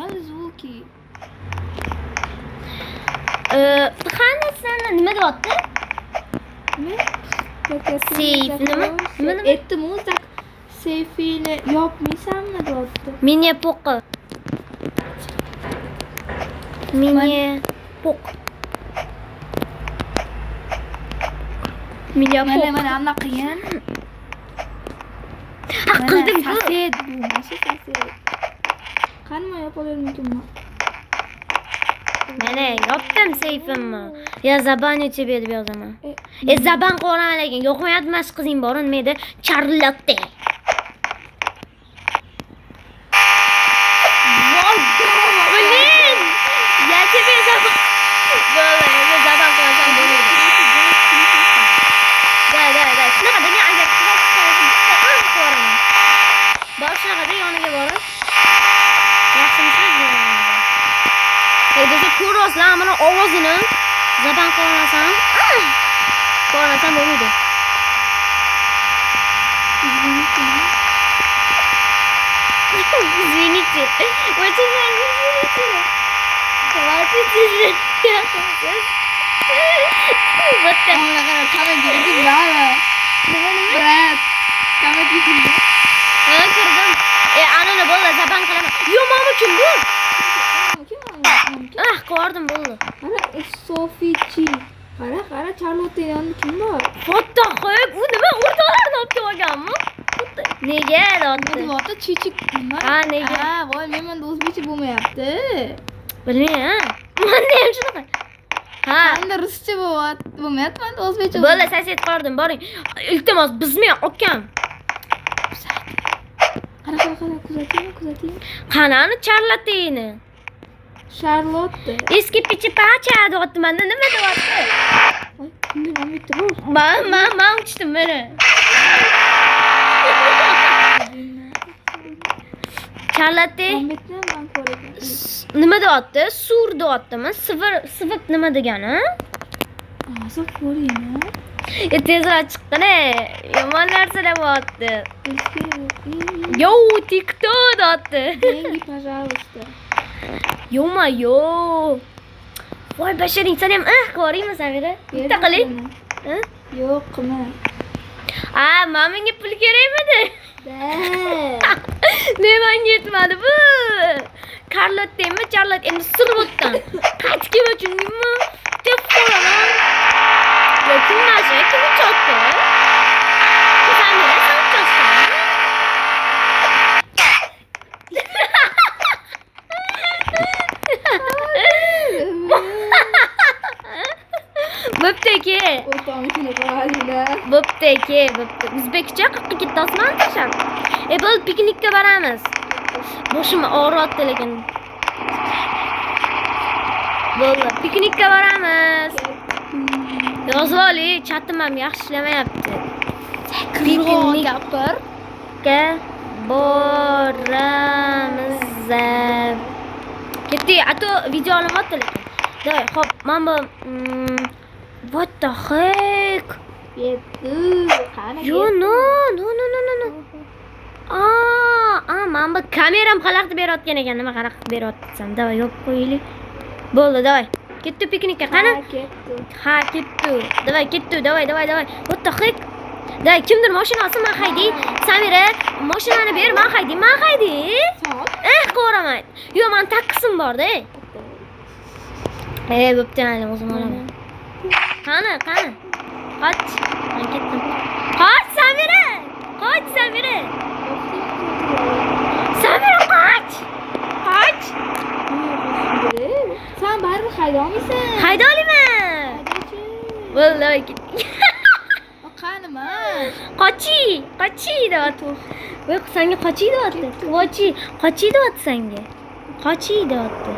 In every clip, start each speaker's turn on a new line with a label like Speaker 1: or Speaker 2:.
Speaker 1: Hadi звуки.
Speaker 2: Qani sen nima deyapti?
Speaker 1: Nima?
Speaker 2: Seyf nima? Nima?
Speaker 1: Aytdim-ku, seyfini yopmaysanmi deyapti.
Speaker 2: Mini poqi. Mini poq. Mini poq.
Speaker 1: Mana anaqa qiyin.
Speaker 2: Qildim.
Speaker 1: Safed bu, mana safed. Qanday yopavermayman.
Speaker 2: Mana yopdim seyfimni. Ya zabani тебе yozaman. Zaban qo'ran lekin yo'qmayapti qizing bor nima edi? Charlotte. Блин! Я тебе забыл. Bo'ldi, zaban qo'ysam bo'ladi. Da. Shunaqa deng agar qo'raman. Boshlig'ida yoniga borib. Yaxshimisiz? Endi ko'rasizlar mana ovozini zaban qo'rasam bo'lmaydi. Извините. Очень извините. Хватит уже. Вот так.
Speaker 1: Anaqa kamera bravo. Brat. Kamera kirdi.
Speaker 2: Kirdim. Anani bo'ldi zaban qilaman. Yo, mana kim bu? Qo'rdim bo'ldi.
Speaker 1: Qara, Sofichi. Qara, Charlotte yonida kim bor?
Speaker 2: Fotoxo'y, u nima o'rtoqlarni olib kelganmi? Nega deyapti?
Speaker 1: Deyapti, chichik nima?
Speaker 2: Ha, nega?
Speaker 1: Ha, voy, menda o'zbekcha bo'lmayapti.
Speaker 2: Bilmayman. Menda ham shunaqa. Ha.
Speaker 1: Menda ruscha bo'lmayapti, menda o'zbekcha.
Speaker 2: Bo'ldi, sosed qoldim, boring. Iltimos, bizmen okam.
Speaker 1: Qara, kuzating.
Speaker 2: Qanani Charlotte'ni?
Speaker 1: Charlotte.
Speaker 2: Eski pichi pacha deyapti, menda nima deyapti?
Speaker 1: Voy, kimni olmayapti bu?
Speaker 2: Men uchdim mana. Charlotte
Speaker 1: Olmayapti, men ko'raman.
Speaker 2: nima deyapti? Sur deyaptimi? Sivib nima degani?
Speaker 1: Hozir ko'raymi?
Speaker 2: Tezroq chiqqin-a. Yomon narsa deyapti.
Speaker 1: Eski.
Speaker 2: Yo, TikTok deyapti.
Speaker 1: Деньги, пожалуйста.
Speaker 2: Yo-mayo. Voy basharing, sen ham ko'raymi Samira? Bitta qiling.
Speaker 1: Yo'q, qilma.
Speaker 2: Menga pul kerakmidi?
Speaker 1: Da.
Speaker 2: Neman yetmadi bu? Charlotte'mi? Charlotte endi surib o'tdim. Qaytib kelma chunmi? Deb qo'yaman. Lekin mana kim chotdi? Samira sen chotsan. Bo'pti-ki.
Speaker 1: O'rtog'imni qo'yadinglar.
Speaker 2: Bo'pti-ki. O'zbekcha qirqqa ketdosman tashab. Bo'ldi, piknikka boramiz. Boshim og'riyapti lekin. Bo'ldi, piknikka boramiz. Yozib oling, chatim ham yaxshi ishlamayapti.
Speaker 1: Piknik gapir.
Speaker 2: Boramiz. Ketdi, ato video olyapti lekin. Davay, hop, men bu what the heck?
Speaker 1: Yetdi. Qani?
Speaker 2: Yo, no. Men bu kameram xalaqtib berayotgan ekan, nima xalaqtib berayapsam. Davay, yopib qo'yaylik. Bo'ldi, davay. Ketdi piknikka, qani? Ha, ketdi. Davay, ketdi. Davay. What the heck? Davay, kimdir mashinasi, men haydi. Samira, mashinani ber, men haydi. Qo'ramaydi. Yo, men takkisim bor-da. Bo'pti, o'zim olaman. Qani? Qoch. Men ketdim. Qoch, Samira. Samira, qoch.
Speaker 1: Sen baribir hayda olmaysan.
Speaker 2: Hayda olaman. Bo'ldi, ketdik.
Speaker 1: Qanima?
Speaker 2: Qochi deyapti. Voy, senga qochi deyapti. Qochi deyapti senga. Qochi deyapti.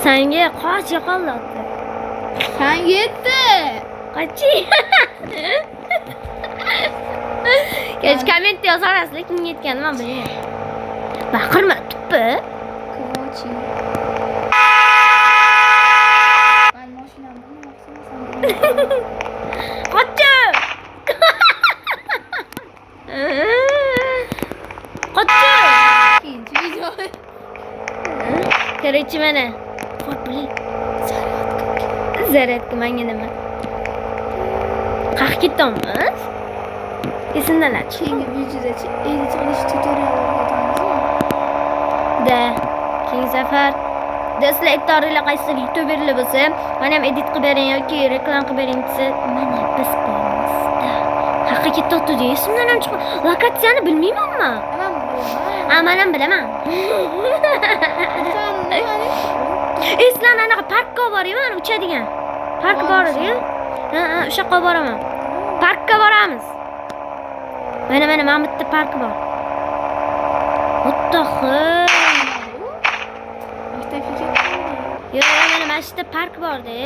Speaker 2: Senga qoch yo'qolyapti.
Speaker 1: Sen yetdi.
Speaker 2: Qochi. Kecha kommentda yozarasiz, kimga yetganini men bilmayman. Baqirma, tuppi.
Speaker 1: Qochi. Men mashinamni maqsamasan.
Speaker 2: Qochi. Qochi.
Speaker 1: Ikkinchi video.
Speaker 2: Короче, mana. Xo'p, biling. Zaryadka menga nima? Qayerga ketamiz? Esimdalar.
Speaker 1: Keyingi videoda edit qilish tutorial o'rgatamizmi?
Speaker 2: Da. Keyingi safar do'stlar, iktoringlar qaysi youtuberlar bo'lsa, mana ham edit qilib bering yoki reklama qilib bering desa, mana biz boramiz. Qayerga ketyapti esimdan ham chiqmay. Lokatsiyani bilmaymanmi?
Speaker 1: Aman
Speaker 2: Men ham bilaman. Eslan anaqa parkka boryapman, uchadigan. Park bor edi. Ha, o'sha yoqqa boraman. Parkka boramiz. Mana mana bitta park bor. O'tto'xi.
Speaker 1: maktabga ketdim.
Speaker 2: Yo'q, mana mashina park bor-da.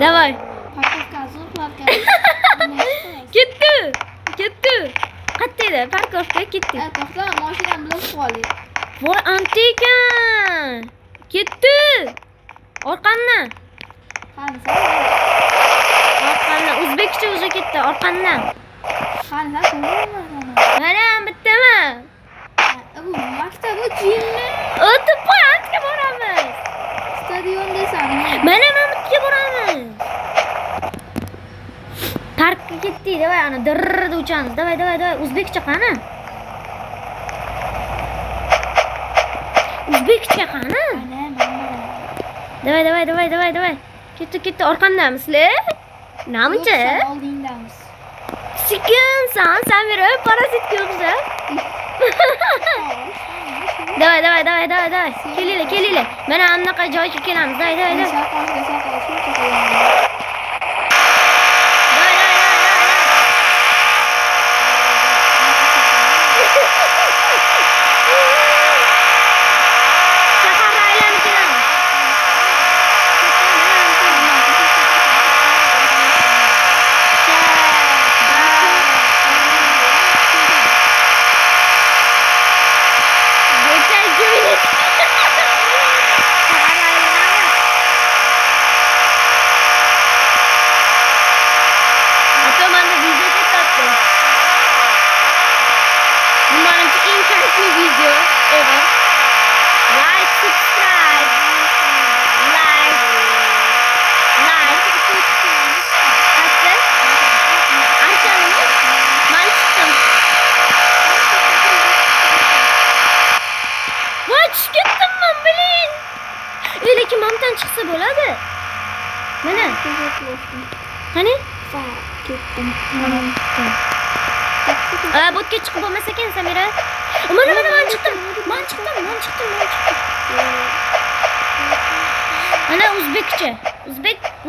Speaker 2: Davay.
Speaker 1: Parkovka zo'rlarkan.
Speaker 2: Ketdi. Ketdi. Qayerda? Parkovka ketdi.
Speaker 1: To'xta, mashinani bilan qolib.
Speaker 2: Voy, antikan. Ketdi. Orqamdan.
Speaker 1: Qani,
Speaker 2: Orqamdan. O'zbekcha o'zi ketdi, orqamdan.
Speaker 1: qani,
Speaker 2: Mana bittaman.
Speaker 1: bu maktab jinni.
Speaker 2: O'tib parkka boramiz.
Speaker 1: Stadion desam.
Speaker 2: Mana bittaga boramiz. Parkka ketdik, davay, ana dirrda uchamiz. Davay, davay, davay. O'zbekcha qani? O'zbekcha qani? Davay, davay, davay, davay, davay. Ketdi, ketdi. Orqamdamizlar? Namuncha?
Speaker 1: Oldingdamiz.
Speaker 2: Sekinsan, sen verib parazitga o'xshab. Davay, davay, davay, davay, davay. Kelinglar, kelinglar. Mana anaqa joyga kelamiz. Davay, davay, davay. Shaharni aylanib kelamiz. Lekin mamdan chiqsa bo'ladi. Mana. Qani?
Speaker 1: Ketdim.
Speaker 2: Bo'tga chiqib bo'lmas ekan, Samira. Mana mana men chiqdim. Men chiqdim. Ana o'zbekcha.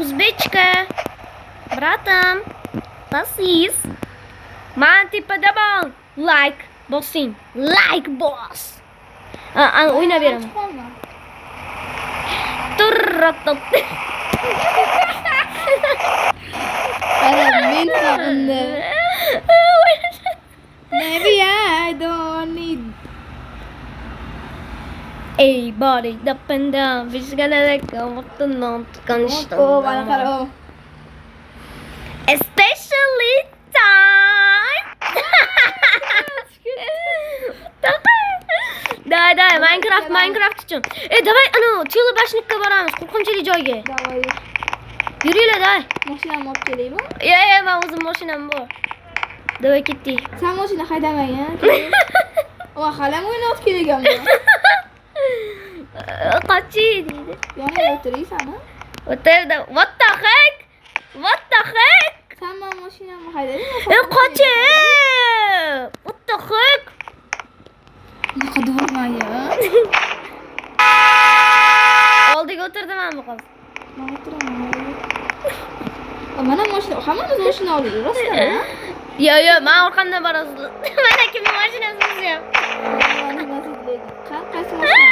Speaker 2: O'zbekcha. Bratam. Tasis. Men tepadaman. Like bosing. Like boss. Ana o'ynab beraman. Turratop.
Speaker 1: Men qabında. Maybe I don't need.
Speaker 2: Everybody up and down. Biz gonna come up to not
Speaker 1: Oh, bana qara.
Speaker 2: Especially time. Давай, Minecraft uchun. Давай, ana, telebashnikka boramiz, qo'rqinchli joyga.
Speaker 1: Davay.
Speaker 2: Yuringlar, davay.
Speaker 1: Mashinamni olib kelaymi?
Speaker 2: Yo'q, men o'zim mashinam bor. Davay ketdik.
Speaker 1: Sen mashina haydamang, ha? Ama xalam o'ynab kelganman.
Speaker 2: Qochi deydi.
Speaker 1: Yonimda o'tiraysan, ha?
Speaker 2: O'tirdi. What the heck?
Speaker 1: Sen men mashinamni haydaysan.
Speaker 2: Qochi! What the heck?
Speaker 1: Bunaqa durmayya.
Speaker 2: Oldiga o'tirdim men bu qiz.
Speaker 1: Men o'tiraman. Mana mashina, hammamiz mashina oldik, rostmi?
Speaker 2: Yo'q, men orqamdan boraman. Mana kimning mashinasi o'zi.
Speaker 1: Qaysi mashina?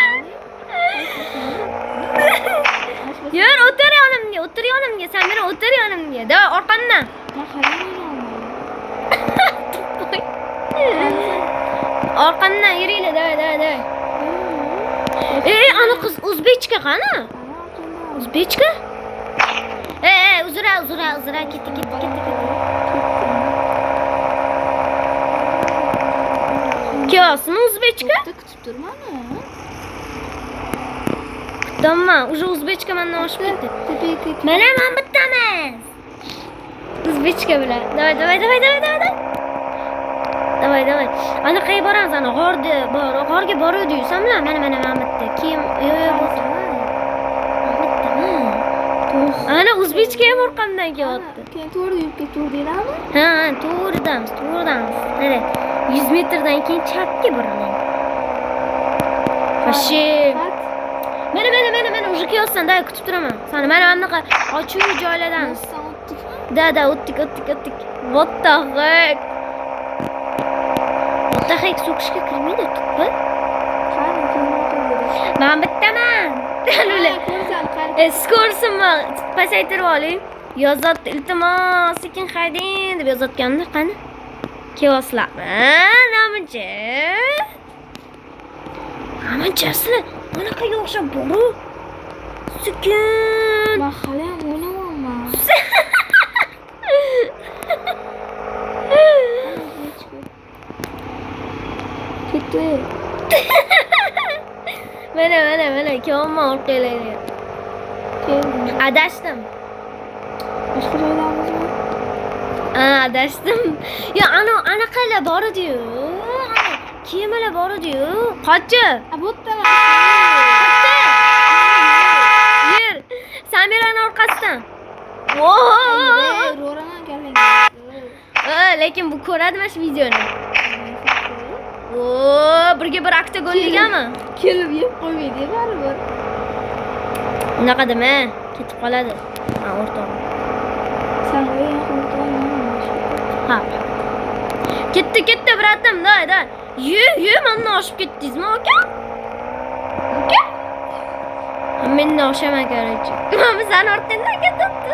Speaker 2: Yur, o'tir yonimga. Sen meni o'tir yonimga. Davay, orqamdan.
Speaker 1: Men xalam o'ynayman.
Speaker 2: Orqamdan yuringlar, davay. Ana qiz o'zbekcha qani? O'zbekcha? Uzra, ketdi. Kiyosmi o'zbekcha?
Speaker 1: Kutib turmani.
Speaker 2: Bittami? Уже o'zbekcha mendan oshib ketdi.
Speaker 1: Tepaga ketib.
Speaker 2: Mana men bittamiz. O'zbekcha bilan. Davay. Davay. Ana qayerga boramiz? Ana g'orga boruvdik. Samlar mana men bitta. Keyin yo'q bo'lsa. Ana o'zbekcha ham orqamdan kelyapti.
Speaker 1: Keyin to'g'ri yurib ketuvdinglarmi?
Speaker 2: Ha, to'g'ridamiz. Mana 100 metrdan keyin chapga buraman. Vashi. Mana уже kelyapsan, da kutib turaman. Seni mana bunaqa ochiq joylardamiz. Da, o'tdik. What the heck? What the heck so'kishga kirmaydi, tutdi.
Speaker 1: Qani keyin
Speaker 2: Men bittaman. Talula. Skorsimi? Pasaytirib oling. Yozatdi, iltimos, sekin hayding deb yozatganda qani? Kelyapsizlarmi? Namunchasizlar? Bunaqaga o'xshab boru. Sekin.
Speaker 1: Men hali ham o'ynamayman. Ketdi.
Speaker 2: Mana, kelyapman orqanglarga.
Speaker 1: Keldim.
Speaker 2: Adashdim.
Speaker 1: Boshqa joydamizmi?
Speaker 2: Adashdim. Ya anaqalar bor edi-yu. Kemalar bor edi-yu. Qochib.
Speaker 1: Bu yerda
Speaker 2: Yer. Samirani orqasidan.
Speaker 1: ro'raman kallang.
Speaker 2: Lekin bu ko'radimi shu videoni? Birga bir oktagonligami?
Speaker 1: Kelib yeb qo'ymaydi baribir.
Speaker 2: Unaqa dema, ketib qoladi. Ha, o'rtog'im.
Speaker 1: Sen o'ynamoqchi.
Speaker 2: Ha. Ketdi, bratim, da. Yu, mendan oshib ketdingizmi, aka? Mendan oshaman, короче. Mana sen ortangdan ketibdi.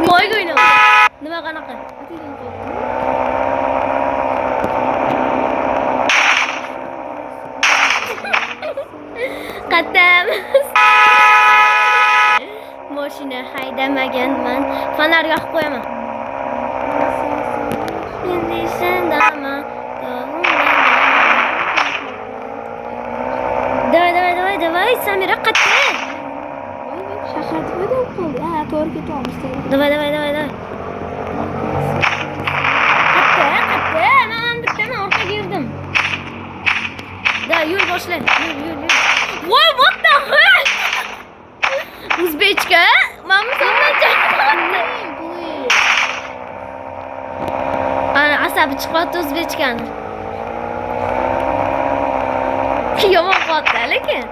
Speaker 2: Voy o'ynab. Nima qanaqa? Qatam. Mashina haydamaganman. Fonar yoqib qo'yaman. Endi sendaman. Davay, Samira qatta.
Speaker 1: Shahar tufayda qoldi. Ha, to'g'ri ketyapmiz.
Speaker 2: Davay. Qatta. Men bittaman orqaga yurdim. Da, yo'l boshla. Yo'l. Voy, what the heck? O'zbekcha? Mana sendan chaqirdi. Ana asabi chiqyapti o'zbekchani. Yomon qotdi lekin.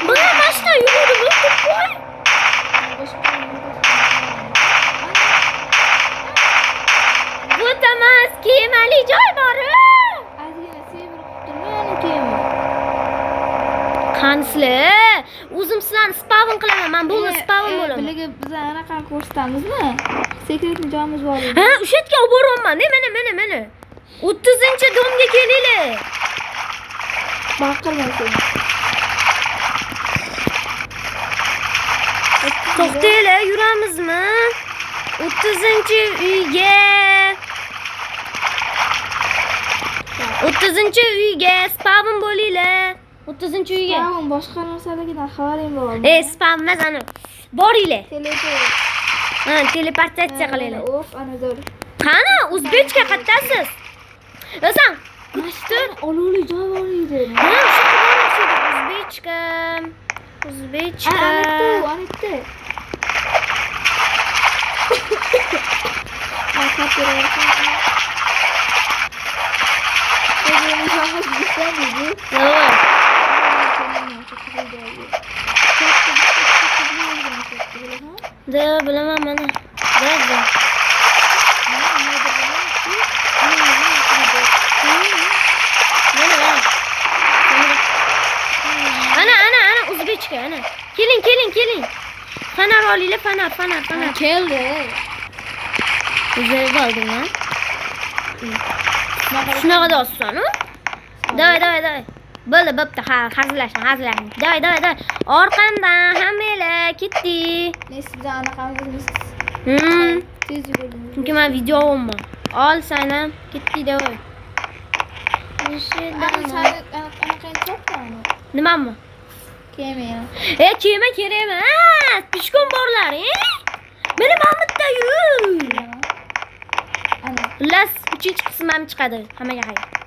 Speaker 2: Mana mashina yuradi, o'tib qo'y. Bu tamas kemali joy bor.
Speaker 1: Azgina sevib turmani kema.
Speaker 2: Qansizlar, o'zim sizlarni spavn qilaman. Men bu spavn bo'laman.
Speaker 1: Bilaga biz anaqa ko'rsatamizmi? Sekretni joyimiz bor.
Speaker 2: Ha, o'sha yerga olib boryapman. Mana. 30-domga kelinglar.
Speaker 1: Baqirma sen.
Speaker 2: To'xtanglar, yuramizmi? 30-uyga. 30-uyga spavn bo'linglar. 30-uyga.
Speaker 1: Spavn boshqa narsalardan xabaring bormi?
Speaker 2: Spavn emas, ana. Boringlar.
Speaker 1: Teleport.
Speaker 2: Ha, teleportatsiya qilinglar.
Speaker 1: Of, ana zo'r.
Speaker 2: Qani, o'zbekcha qattasiz? O'zim, kutishtir.
Speaker 1: Olovli joy bor edi.
Speaker 2: Ha, shu o'zbekcha.
Speaker 1: Anitdi.
Speaker 2: Da, bilaman mana. Da. Ana o'zbekcha ana. Keling. Fanar olinglar, fanar.
Speaker 1: Keldi.
Speaker 2: O'zay oldim men. Shunaqa doston-u? Davay. Bo'ldi, bo'pti. Ha, hazillashma. Davay. Orqamdan hammanglar ketdi.
Speaker 1: Men sizdan anaqamiz. Tez yugurdingiz.
Speaker 2: Chunki men video olmayman. Ol sanam, ketdi davay.
Speaker 1: Anaqangi to'plarni.
Speaker 2: Nimami?
Speaker 1: Kemayam.
Speaker 2: Kema kerak emas. Pishkon borlar, Meni mamutda-yu.
Speaker 1: Ana.
Speaker 2: Xullas, 3-qism ham chiqadi. Hammaga xayr.